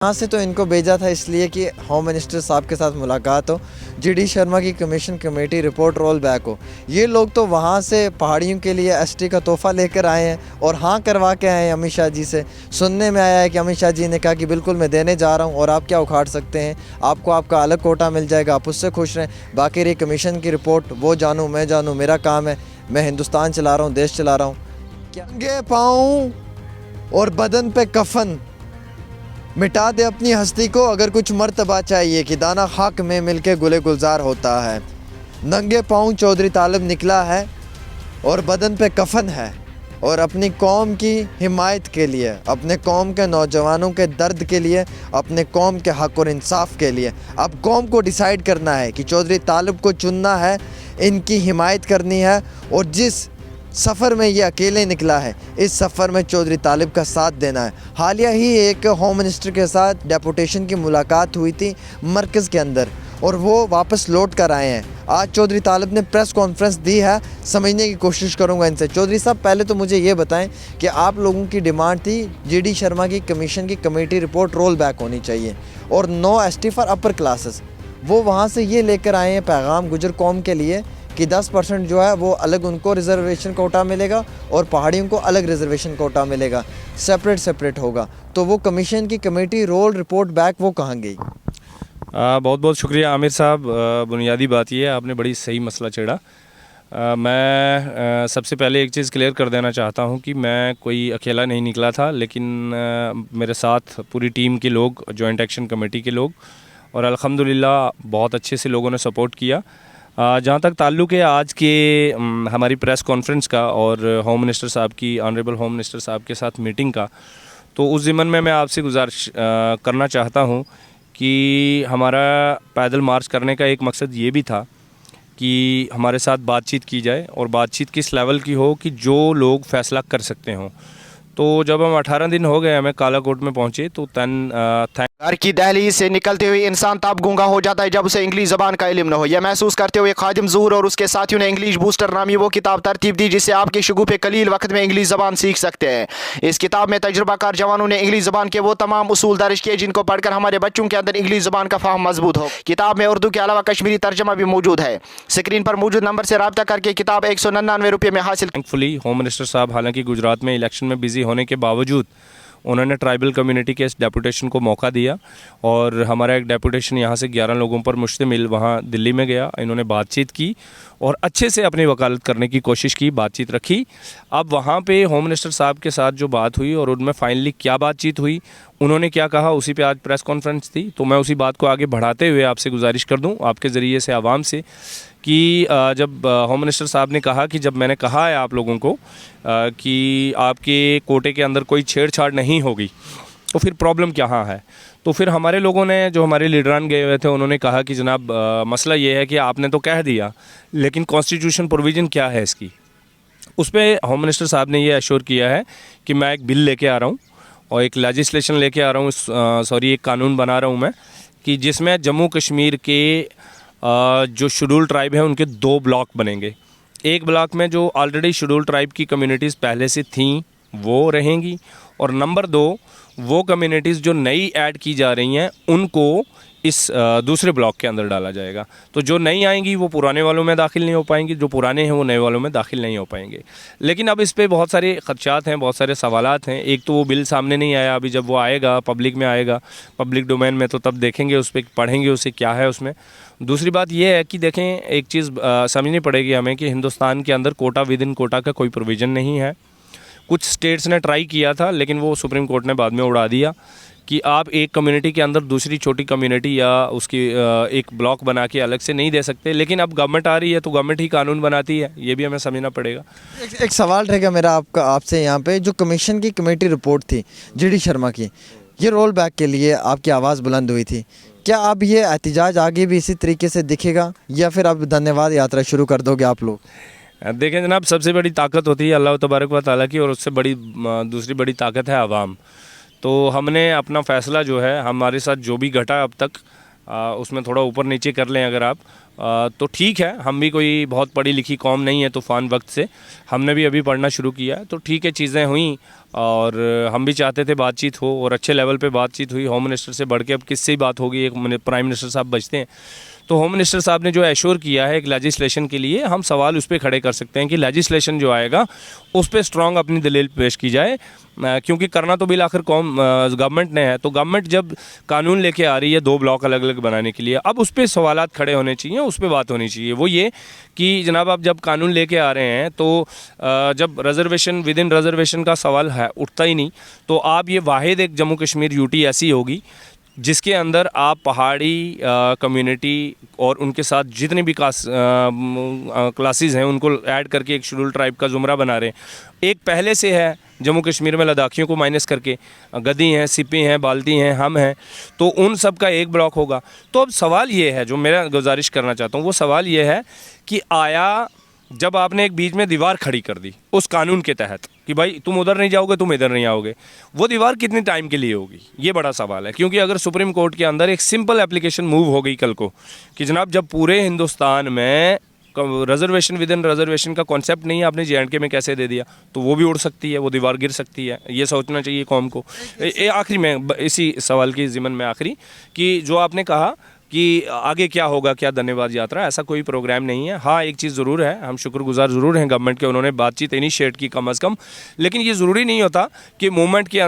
यहाँ से तो इनको भेजा था इसलिए कि होम मिनिस्टर साहब के साथ मुलाकात हो, जीडी शर्मा की commission committee report roll back हो। ये लोग तो वहाँ से पहाड़ियों के लिए एसटी का तोहफ़ा लेकर आए हैं और हाँ करवा के आए हैं अमित शाह जी से। सुनने में आया है कि अमित शाह जी ने कहा कि बिल्कुल मैं देने जा रहा हूँ और आप क्या उखाड़ सकते हैं, आपको आपका अलग कोटा मिल जाएगा, आप उससे खुश रहें। बाकी रही कमीशन की रिपोर्ट, वो जानूँ मैं जानूँ, मेरा काम है, मैं हिंदुस्तान चला रहा हूँ, देश चला रहा हूँ। क्या नंगे पाँव और बदन पे कफन, मिटा दे अपनी हस्ती को अगर कुछ मर्तबा चाहिए कि दाना खाक में मिलके गुले गुलजार होता है। नंगे पाँव चौधरी तालिब निकला है और बदन पे कफन है और अपनी कौम की हिमायत के लिए, अपने कौम के नौजवानों के दर्द के लिए, अपने कौम के हक़ और इंसाफ के लिए अब कौम को डिसाइड करना है कि चौधरी तालिब को चुनना है, इनकी हिमायत करनी है। और जिस सफ़र में ये अकेले निकला है, इस सफ़र में चौधरी तालिब का साथ देना है। हालिया ही एक होम मिनिस्टर के साथ डेपुटेशन की मुलाकात हुई थी मरकज़ के अंदर और वो वापस लौट कर आए हैं। आज चौधरी तालिब ने प्रेस कॉन्फ्रेंस दी है, समझने की कोशिश करूंगा इनसे। चौधरी साहब, पहले तो मुझे ये बताएं कि आप लोगों की डिमांड थी जीडी शर्मा की कमीशन की कमेटी रिपोर्ट रोल बैक होनी चाहिए और no ST for upper classes. वो वहाँ से ये लेकर आए हैं पैगाम गुजर कौम के लिए कि 10% जो है वो अलग उनको रिजर्वेशन कोटा मिलेगा और पहाड़ियों को अलग रिजर्वेशन कोटा मिलेगा, सेपरेट होगा। तो वो कमीशन की कमेटी रोल रिपोर्ट बैक वो कहाँ गई? बहुत बहुत शुक्रिया आमिर साहब। बुनियादी बात ये है, आपने बड़ी सही मसला छेड़ा। मैं सबसे पहले एक चीज़ क्लियर कर देना चाहता हूँ कि मैं कोई अकेला नहीं निकला था, लेकिन मेरे साथ पूरी टीम के लोग, जॉइंट एक्शन कमेटी के लोग, और अल्हम्दुलिल्लाह बहुत अच्छे से लोगों ने सपोर्ट किया। जहाँ तक ताल्लुक़ है आज के हमारी प्रेस कॉन्फ्रेंस का और होम मिनिस्टर साहब की, ऑनरेबल होम मिनिस्टर साहब के साथ मीटिंग का, तो उस ज़िम्मन में मैं आपसे गुजारिश करना चाहता हूँ कि हमारा पैदल मार्च करने का एक मकसद ये भी था कि हमारे साथ बातचीत की जाए और बातचीत किस लेवल की हो कि जो लोग फ़ैसला कर सकते हों। तो जब हम 18 दिन हो गए हमें कालाकोट में पहुँचे तो घर की दहलीज से निकलते हुए इंसान तब गूंगा हो जाता है जब उसे इंग्लिश ज़बान का इल्म न हो। यह महसूस करते हुए खादिम ज़हूर और उसके साथियों ने इंग्लिश बूस्टर नामी वो किताब तरतीब दी जिससे आपके शगुफ़े कलील वक्त में इंग्लिश ज़बान सीख सकते हैं। इस किताब में तजुर्बाकार जवानों ने इंग्लिश ज़बान के वो तमाम उसूल दर्ज किए जिनको पढ़कर हमारे बच्चों के अंदर इंग्लिश ज़बान का फाहम मजबूत हो। किताब में उर्दू के अलावा कश्मीरी तर्जमा भी मौजूद है। स्क्रीन पर मौजूद नंबर से रब्ता करके किताब 199 रुपये में हासिल। थैंकफुली होम मिनिस्टर साहब हालांकि गुजरात में इलेक्शन में बिज़ी होने के बावजूद उन्होंने ट्राइबल कम्युनिटी के इस डेपुटेशन को मौका दिया और हमारा एक डेपुटेशन यहाँ से 11 लोगों पर मुश्तमिल वहाँ दिल्ली में गया। इन्होंने बातचीत की और अच्छे से अपनी वकालत करने की कोशिश की, बातचीत रखी। अब वहाँ पे होम मिनिस्टर साहब के साथ जो बात हुई और उनमें फाइनली क्या बातचीत हुई, उन्होंने क्या कहा, उसी पे आज प्रेस कॉन्फ्रेंस थी। तो मैं उसी बात को आगे बढ़ाते हुए आपसे गुजारिश कर दूँ आपके ज़रिए से आवाम से कि जब होम मिनिस्टर साहब ने कहा कि जब मैंने कहा है आप लोगों को कि आपके कोटे के अंदर कोई छेड़छाड़ नहीं होगी तो फिर प्रॉब्लम कहाँ है। तो फिर हमारे लोगों ने, जो हमारे लीडरान गए हुए थे, उन्होंने कहा कि जनाब मसला ये है कि आपने तो कह दिया लेकिन कॉन्स्टिट्यूशन प्रोविज़न क्या है इसकी। उस पर होम मिनिस्टर साहब ने ये एश्योर किया है कि मैं एक बिल लेके आ रहा हूँ और एक लेजिस्लेशन लेके आ रहा हूँ, एक कानून बना रहा हूँ मैं, कि जिसमें जम्मू कश्मीर के जो शेड्यूल ट्राइब हैं उनके 2 ब्लॉक बनेंगे। एक ब्लॉक में जो ऑलरेडी शेड्यूल ट्राइब की कम्युनिटीज़ पहले से थीं वो रहेंगी और नंबर 2 वो कम्युनिटीज़ जो नई ऐड की जा रही हैं उनको इस दूसरे ब्लॉक के अंदर डाला जाएगा। तो जो नई आएंगी वो पुराने वालों में दाखिल नहीं हो पाएंगी, जो पुराने हैं वो नए वालों में दाखिल नहीं हो पाएंगे। लेकिन अब इस पे बहुत सारे ख़दशात हैं, बहुत सारे सवालात हैं। एक तो वो बिल सामने नहीं आया, अभी जब वो आएगा पब्लिक में आएगा, पब्लिक डोमेन में, तो तब देखेंगे उस पर, पढ़ेंगे उसे क्या है उसमें। दूसरी बात यह है कि देखें, एक चीज़ समझनी पड़ेगी हमें कि हिंदुस्तान के अंदर कोटा विद इन कोटा का कोई प्रोविज़न नहीं है। कुछ स्टेट्स ने ट्राई किया था लेकिन वो सुप्रीम कोर्ट ने बाद में उड़ा दिया कि आप एक कम्युनिटी के अंदर दूसरी छोटी कम्युनिटी या उसकी एक ब्लॉक बना के अलग से नहीं दे सकते। लेकिन अब गवर्नमेंट आ रही है तो गवर्नमेंट ही कानून बनाती है, ये भी हमें समझना पड़ेगा। एक सवाल रहेगा मेरा आपसे यहाँ पे, जो कमीशन की कमेटी रिपोर्ट थी जीडी शर्मा की, ये रोल बैक के लिए आपकी आवाज़ बुलंद हुई थी, क्या अब ये एहतजाज आगे भी इसी तरीके से दिखेगा या फिर अब धन्यवाद यात्रा शुरू कर दोगे आप लोग? देखें जनाब, सबसे बड़ी ताकत होती है अल्लाह तबारक व तआला की और उससे बड़ी दूसरी बड़ी ताकत है आवाम। तो हमने अपना फ़ैसला जो है, हमारे साथ जो भी घटा अब तक, उसमें थोड़ा ऊपर नीचे कर लें अगर आप, तो ठीक है। हम भी कोई बहुत पढ़ी लिखी कौम नहीं है, तूफ़ान वक्त से हमने भी अभी पढ़ना शुरू किया है, तो ठीक है, चीज़ें हुई और हम भी चाहते थे बातचीत हो और अच्छे लेवल पे बातचीत हुई। होम मिनिस्टर से बढ़ के अब किससे ही बात होगी, एक प्राइम मिनिस्टर साहब बचते हैं। तो होम मिनिस्टर साहब ने जो एश्योर किया है एक लेजिस्लेशन के लिए, हम सवाल उस पर खड़े कर सकते हैं कि लेजिस्लेशन जो आएगा उस पर स्ट्रॉन्ग अपनी दलील पेश की जाए, क्योंकि करना तो बिल आखिर कौन गवर्नमेंट ने है। तो गवर्नमेंट जब कानून लेके आ रही है 2 ब्लॉक अलग अलग बनाने के लिए, अब उस पर सवालात खड़े होने चाहिए, उस पर बात होनी चाहिए। वो ये कि जनाब आप जब कानून लेके आ रहे हैं तो जब रिजर्वेशन विद इन रिजर्वेशन का सवाल है उठता ही नहीं, तो आप ये वाहिद एक जम्मू कश्मीर यूटी ऐसी होगी जिसके अंदर आप पहाड़ी कम्युनिटी और उनके साथ जितने भी क्लासेस हैं उनको ऐड करके एक शेड्यूल ट्राइब का ज़ुमरा बना रहे हैं। एक पहले से है जम्मू कश्मीर में लद्दाखियों को माइनस करके, गद्दी हैं, सिपी हैं, बाल्टी हैं, हम हैं, तो उन सब का एक ब्लॉक होगा। तो अब सवाल ये है, जो मेरा गुजारिश करना चाहता हूँ वो सवाल ये है कि आया जब आपने एक बीच में दीवार खड़ी कर दी उस कानून के तहत कि भाई तुम उधर नहीं जाओगे, तुम इधर नहीं आओगे, वो दीवार कितने टाइम के लिए होगी, ये बड़ा सवाल है। क्योंकि अगर सुप्रीम कोर्ट के अंदर एक सिंपल एप्लीकेशन मूव हो गई कल को कि जनाब जब पूरे हिंदुस्तान में रिजर्वेशन विद इन रिजर्वेशन का कॉन्सेप्ट नहीं है, आपने JNK में कैसे दे दिया, तो वो भी उड़ सकती है, वो दीवार गिर सकती है। ये सोचना चाहिए कौम को। आखिरी में इसी सवाल की ज़िमन में आखिरी कि जो आपने कहा कि आगे क्या होगा, क्या धन्यवाद यात्रा, ऐसा कोई प्रोग्राम नहीं है। हाँ, एक चीज़ ज़रूर है, हम शुक्रगुजार ज़रूर हैं गवर्नमेंट के, उन्होंने बातचीत इनिशिएट की कम अज़ कम। लेकिन ये ज़रूरी नहीं होता कि मूवमेंट के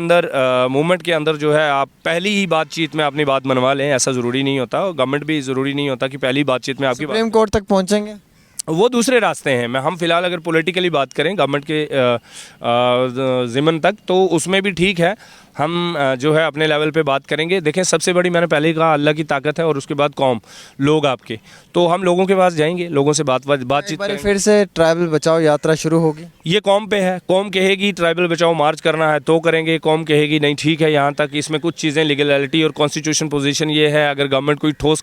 अंदर जो है आप पहली ही बातचीत में अपनी बात मनवा लें, ऐसा ज़रूरी नहीं होता। गवर्नमेंट भी ज़रूरी नहीं होता कि पहली बातचीत में आपकी सुप्रीम कोर्ट तक पहुँचेंगे, वो दूसरे रास्ते हैं। हम फ़िलहाल अगर पॉलिटिकली बात करें गवर्नमेंट के ज़िमन तक, तो उसमें भी ठीक है, हम जो है अपने लेवल पे बात करेंगे। देखें, सबसे बड़ी मैंने पहले ही कहा अल्लाह की ताकत है और उसके बाद कौम, लोग आपके, तो हम लोगों के पास जाएंगे, लोगों से बातचीत करेंगे। फिर से ट्राइबल बचाओ यात्रा शुरू होगी। ये कौम पे है, कौम कहेगी ट्राइबल बचाओ मार्च करना है तो करेंगे, कौम कहेगी नहीं ठीक है यहाँ तक। इसमें कुछ चीज़ें लीगलिटी और कॉन्स्टिट्यूशन पोजीशन ये है, अगर गवर्नमेंट कोई ठोस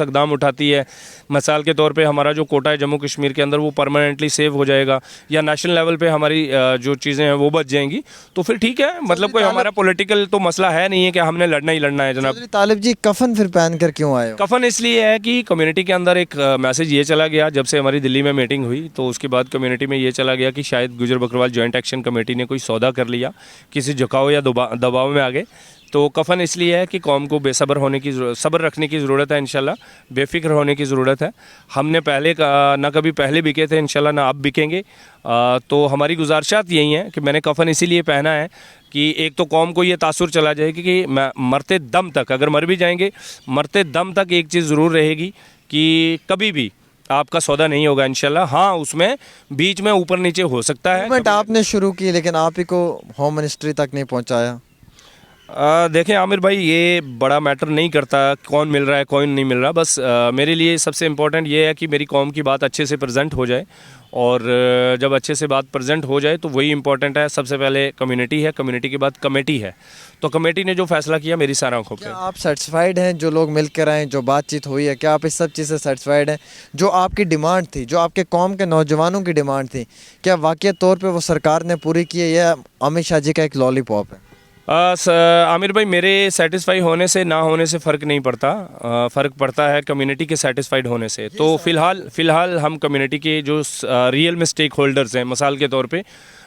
इकदाम उठाती है, मिसाल के तौर पे हमारा जो कोटा है जम्मू कश्मीर के अंदर वो परमानेंटली सेव हो जाएगा, या नेशनल लेवल पे हमारी जो चीज़ें हैं वो बच जाएंगी, तो फिर ठीक है। मतलब कोई हमारा पॉलिटिकल तो मसला है नहीं है कि हमने लड़ना ही लड़ना है। जनाब तालिब जी, कफन फिर पहन कर क्यों आए हो? कफन इसलिए है कि कम्युनिटी के अंदर एक मैसेज ये चला गया, जब से हमारी दिल्ली में मीटिंग हुई तो उसके बाद कम्युनिटी में ये चला गया कि शायद गुजर बकरवाल जॉइंट एक्शन कमेटी ने कोई सौदा कर लिया, किसी झुकाव या दबाव में आ गए। तो कफन इसलिए है कि कौम को सब्र रखने की ज़रूरत है, इंशाल्लाह बेफिक्र होने की ज़रूरत है। हमने पहले ना कभी पहले बिके थे, इंशाल्लाह ना अब बिकेंगे। तो हमारी गुजारिशात यही हैं कि मैंने कफन इसीलिए पहना है कि एक तो कौम को ये तासुर चला जाए कि मरते दम तक, अगर मर भी जाएंगे, मरते दम तक एक चीज़ ज़रूर रहेगी कि कभी भी आपका सौदा नहीं होगा इंशाल्लाह। हाँ, उसमें बीच में ऊपर नीचे हो सकता है। मूवमेंट आपने शुरू की लेकिन आप ही को होम मिनिस्ट्री तक नहीं पहुंचाया। देखें आमिर भाई, ये बड़ा मैटर नहीं करता कौन मिल रहा है कौन नहीं मिल रहा। बस मेरे लिए सबसे इम्पोर्टेंट ये है कि मेरी कौम की बात अच्छे से प्रेजेंट हो जाए, और जब अच्छे से बात प्रेजेंट हो जाए तो वही इम्पोर्टेंट है। सबसे पहले कम्युनिटी है, कम्युनिटी के बाद कमेटी है, तो कमेटी ने जो फैसला किया मेरी सारा आंखों पे। आप सेटिस्फाइड हैं? जो लोग मिल कर आए, जो बातचीत हुई है, क्या आप इस सब चीज़ से सेटिस्फाइड हैं? जो आपकी डिमांड थी, जो आपके कौम के नौजवानों की डिमांड थी, क्या वाकई तौर पर वो सरकार ने पूरी की है या अमित शाह जी का एक लॉलीपॉप है? आमिर भाई, मेरे सेटिस्फाई होने से ना होने से फ़र्क नहीं पड़ता, फ़र्क पड़ता है कम्युनिटी के सेटिस्फाइड होने से। तो फ़िलहाल हम कम्युनिटी के जो रियल में स्टेक होल्डर्स हैं, मिसाल के तौर पे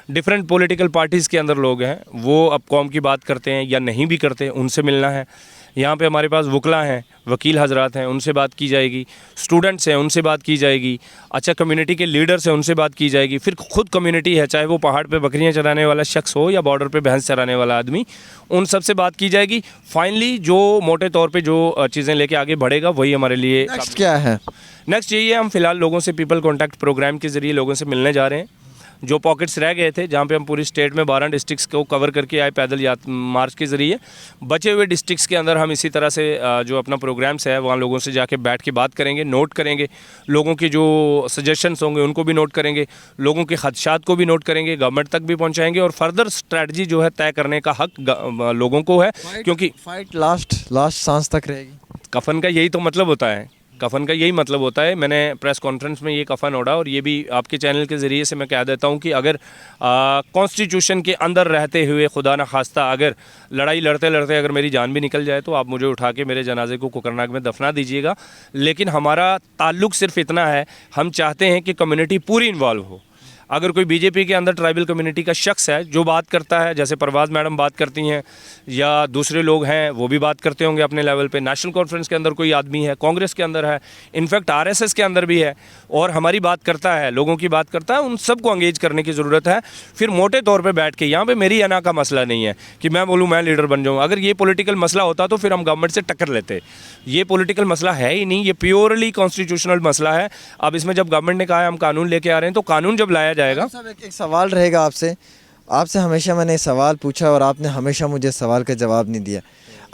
डिफरेंट पॉलिटिकल पार्टीज़ के अंदर लोग हैं, वो अब कौम की बात करते हैं या नहीं भी करते, उनसे मिलना है। यहाँ पे हमारे पास वकला हैं, वकील हजरात हैं, उनसे बात की जाएगी, स्टूडेंट्स हैं उनसे बात की जाएगी, अच्छा कम्युनिटी के लीडर्स हैं उनसे बात की जाएगी, फिर खुद कम्युनिटी है, चाहे वो पहाड़ पे बकरियां चराने वाला शख्स हो या बॉर्डर पे भैंस चराने वाला आदमी, उन सब से बात की जाएगी। फाइनली जो मोटे तौर पे जो चीज़ें लेके आगे बढ़ेगा वही हमारे लिए। नेक्स्ट क्या है? नेक्स्ट यही है, हम फिलहाल लोगों से पीपल कॉन्टैक्ट प्रोग्राम के ज़रिए लोगों से मिलने जा रहे हैं। जो पॉकेट्स रह गए थे, जहाँ पे हम पूरी स्टेट में 12 डिस्ट्रिक्ट्स को कवर करके आए पैदल मार्च के ज़रिए, बचे हुए डिस्ट्रिक्ट्स के अंदर हम इसी तरह से जो अपना प्रोग्राम्स है वहाँ लोगों से जाके बैठ के बात करेंगे, नोट करेंगे, लोगों की जो सजेशंस होंगे उनको भी नोट करेंगे, लोगों के खदशात को भी नोट करेंगे, गवर्नमेंट तक भी पहुँचाएंगे, और फर्दर स्ट्रैटजी जो है तय करने का हक लोगों को है, क्योंकि फाइट लास्ट सांस तक रहेगी। कफन का यही तो मतलब होता है, कफन का यही मतलब होता है। मैंने प्रेस कॉन्फ्रेंस में ये कफन ओढ़ा, और ये भी आपके चैनल के ज़रिए से मैं कह देता हूँ कि अगर कॉन्स्टिट्यूशन के अंदर रहते हुए खुदा न खास्ता अगर लड़ाई लड़ते लड़ते अगर मेरी जान भी निकल जाए तो आप मुझे उठा के मेरे जनाजे को कोकरनाग में दफना दीजिएगा। लेकिन हमारा ताल्लुक़ सिर्फ इतना है, हम चाहते हैं कि कम्युनिटी पूरी इन्वॉल्व हो। अगर कोई बीजेपी के अंदर ट्राइबल कम्युनिटी का शख्स है जो बात करता है, जैसे परवाज़ मैडम बात करती हैं या दूसरे लोग हैं वो भी बात करते होंगे अपने लेवल पे, नेशनल कॉन्फ्रेंस के अंदर कोई आदमी है, कांग्रेस के अंदर है, इनफैक्ट आरएसएस के अंदर भी है और हमारी बात करता है, लोगों की बात करता है, उन सबको एंगेज करने की ज़रूरत है। फिर मोटे तौर पर बैठ के, यहाँ पर मेरी अना का मसला नहीं है कि मैं बोलूँ मैं लीडर बन जाऊँ। अगर ये पॉलिटिकल मसला होता तो फिर हम गवर्नमेंट से टक्कर लेते। ये पॉलिटिकल मसला है ही नहीं, ये प्योरली कॉन्स्टिट्यूशनल मसला है। अब इसमें जब गवर्नमेंट ने कहा है हम कानून लेके आ रहे हैं, तो कानून जब लाया जाएगा। साहब एक सवाल रहेगा आपसे हमेशा मैंने ये सवाल पूछा और आपने हमेशा मुझे सवाल का जवाब नहीं दिया।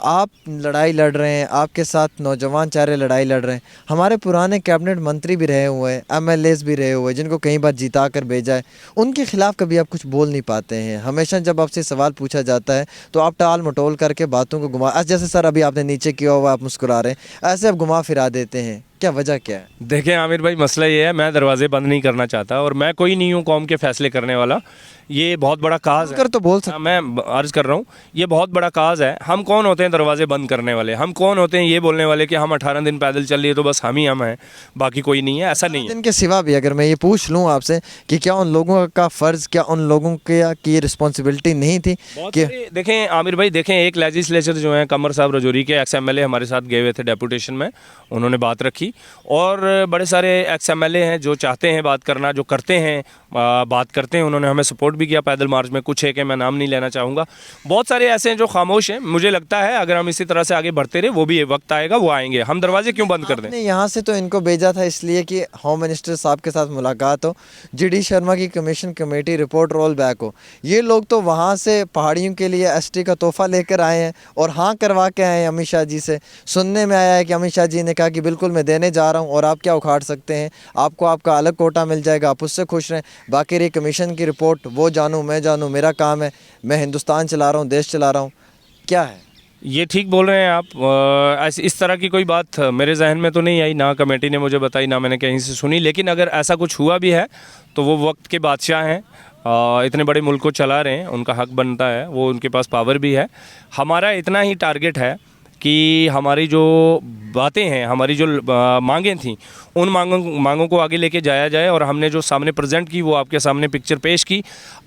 आप लड़ाई लड़ रहे हैं, आपके साथ नौजवान चारे लड़ाई लड़ रहे हैं, हमारे पुराने कैबिनेट मंत्री भी रहे हुए हैं, एमएलएस भी रहे हुए हैं जिनको कई बार जिता कर भेजा है, उनके खिलाफ कभी आप कुछ बोल नहीं पाते हैं। हमेशा जब आपसे सवाल पूछा जाता है तो आप टाल मटोल करके बातों को घुमा, जैसे सर अभी आपने नीचे किया हुआ आप मुस्कुरा रहे हैं, ऐसे आप घुमा फिरा देते हैं, क्या वजह क्या है? देखें आमिर भाई, मसला ये है, मैं दरवाजे बंद नहीं करना चाहता और मैं कोई नहीं हूँ कौम के फैसले करने वाला। ये बहुत बड़ा काज है, तो बोल सकते। मैं अर्ज कर रहा हूँ, ये बहुत बड़ा काज है। हम कौन होते हैं दरवाजे बंद करने वाले? हम कौन होते हैं ये बोलने वाले कि हम 18 दिन पैदल चल लिए तो बस हम ही हम हैं, बाकी कोई नहीं है? ऐसा नहीं है। इनके सिवा भी अगर मैं ये पूछ लूँ आपसे कि क्या उन लोगों का फ़र्ज़, क्या उन लोगों की रिस्पॉन्सिबिलिटी नहीं थी कि देखें आमिर भाई, देखें एक लेजिस्लेचर जो है कमर साहब रजौरी के एक्स एमएलए हमारे साथ गए हुए थे डेपुटेशन में, उन्होंने बात रखी और बड़े सारे एक्स एमएलए हैं जो चाहते हैं बात करना, जो करते हैं बात करते हैं। उन्होंने हमें सपोर्ट भी किया पैदल मार्च में, कुछ है कि मैं नाम नहीं लेना चाहूँगा। बहुत सारे ऐसे हैं जो खामोश हैं। मुझे लगता है अगर हम इसी तरह से आगे बढ़ते रहे, वो भी ये वक्त आएगा, वो आएंगे। हम दरवाजे क्यों बंद कर दें? यहाँ से तो इनको भेजा था इसलिए कि होम मिनिस्टर साहब के साथ मुलाकात हो, जीडी शर्मा की commission committee report roll back हो। ये लोग तो वहाँ से पहाड़ियों के लिए एसटी का तोहफा लेकर आए हैं और हाँ करवा के आए हैं अमित शाह जी से। सुनने में आया है कि अमित शाह जी ने कहा कि बिल्कुल मैं देने जा रहा हूँ और आप क्या उखाड़ सकते हैं, आपको आपका अलग कोटा मिल जाएगा, आप उससे खुश रहें। बाकी रही कमीशन की रिपोर्ट, वो जानूँ मैं जानूँ, मेरा काम है, मैं हिंदुस्तान चला रहा हूँ, देश चला रहा हूँ, क्या है? ये ठीक बोल रहे हैं आप। ऐसी इस तरह की कोई बात मेरे जहन में तो नहीं आई, ना कमेटी ने मुझे बताई, ना मैंने कहीं से सुनी। लेकिन अगर ऐसा कुछ हुआ भी है तो वो वक्त के बादशाह हैं, इतने बड़े मुल्क को चला रहे हैं, उनका हक बनता है, वो उनके पास पावर भी है। हमारा इतना ही टारगेट है कि हमारी जो बातें हैं, हमारी जो मांगें थी, उन मांगों को आगे लेके जाया जाए और हमने जो सामने प्रेजेंट की वो आपके सामने पिक्चर पेश की।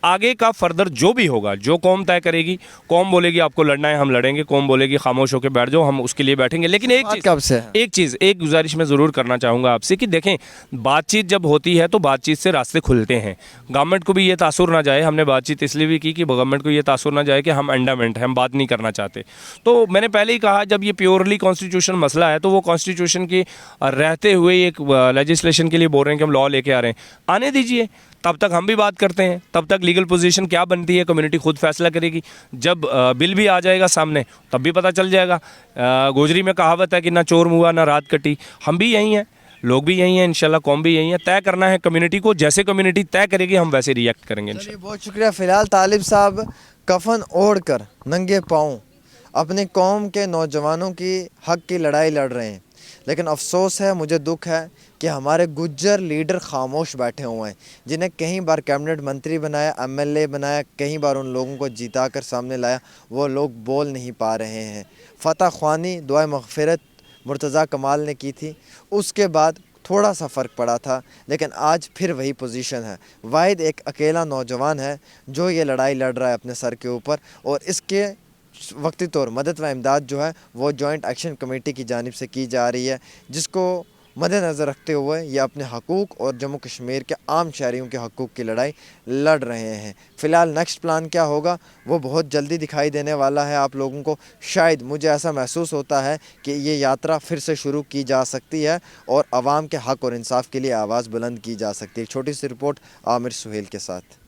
आगे का फर्दर जो भी होगा, जो कौम तय करेगी, कौम बोलेगी आपको लड़ना है हम लड़ेंगे, कौम बोलेगी खामोश होकर बैठ जाओ हम उसके लिए बैठेंगे। लेकिन एक गुजारिश मैं ज़रूर करना चाहूँगा आपसे कि देखें, बातचीत जब होती है तो बातचीत से रास्ते खुलते हैं। गवर्नमेंट को भी ये तासुर ना जाए, हमने बातचीत इसलिए भी की कि गवर्नमेंट को ये तासुर ना जाए कि हम अंडामेंट हैं, हम बात नहीं करना चाहते। तो मैंने पहले ही कहा, जब ये प्योरली कॉन्स्टिट्यूशन मसला है तो वो कॉन्स्टिट्यूशन की रहते हुए एक लेजिस्लेशन के लिए बोल रहे हैं कि हम लॉ लेके आ रहे हैं, आने दीजिए, तब तक हम भी बात करते हैं, तब तक लीगल पोजीशन क्या बनती है कम्युनिटी खुद फैसला करेगी। जब बिल भी आ जाएगा सामने तब भी पता चल जाएगा। गोजरी में कहावत है कि ना चोर मुआ ना रात कटी। हम भी यही हैं, लोग भी यही हैं, इंशाल्लाह कौम भी यही है। तय करना है कम्युनिटी को, जैसे कम्युनिटी तय करेगी हम वैसे रिएक्ट करेंगे इंशाल्लाह। बहुत शुक्रिया। फ़िलहाल तालिब साहब कफन ओढ़ कर नंगे पाँव अपनी कौम के नौजवानों की हक की लड़ाई लड़ रहे हैं, लेकिन अफसोस है, मुझे दुख है कि हमारे गुज्जर लीडर खामोश बैठे हुए हैं, जिन्हें कई बार कैबिनेट मंत्री बनाया, एमएलए बनाया, कई बार उन लोगों को जिता कर सामने लाया, वो लोग बोल नहीं पा रहे हैं। फ़तह ख़्वानी दुआ मग़फ़िरत मुर्तज़ा कमाल ने की थी, उसके बाद थोड़ा सा फ़र्क पड़ा था, लेकिन आज फिर वही पोजीशन है। वाहिद एक अकेला नौजवान है जो ये लड़ाई लड़ रहा है अपने सर के ऊपर, और इसके वक्ती तौर मदद व इमदाद जो है वो जॉइंट एक्शन कमेटी की जानिब से की जा रही है, जिसको मद्देनज़र रखते हुए ये अपने हकूक़ और जम्मू कश्मीर के आम शहरियों के हकूक़ की लड़ाई लड़ रहे हैं। फ़िलहाल नेक्स्ट प्लान क्या होगा वो बहुत जल्दी दिखाई देने वाला है आप लोगों को। शायद मुझे ऐसा महसूस होता है कि ये यात्रा फिर से शुरू की जा सकती है और आवाम के हक़ और इंसाफ के लिए आवाज़ बुलंद की जा सकती है। छोटी सी रिपोर्ट आमिर सुहेल के साथ।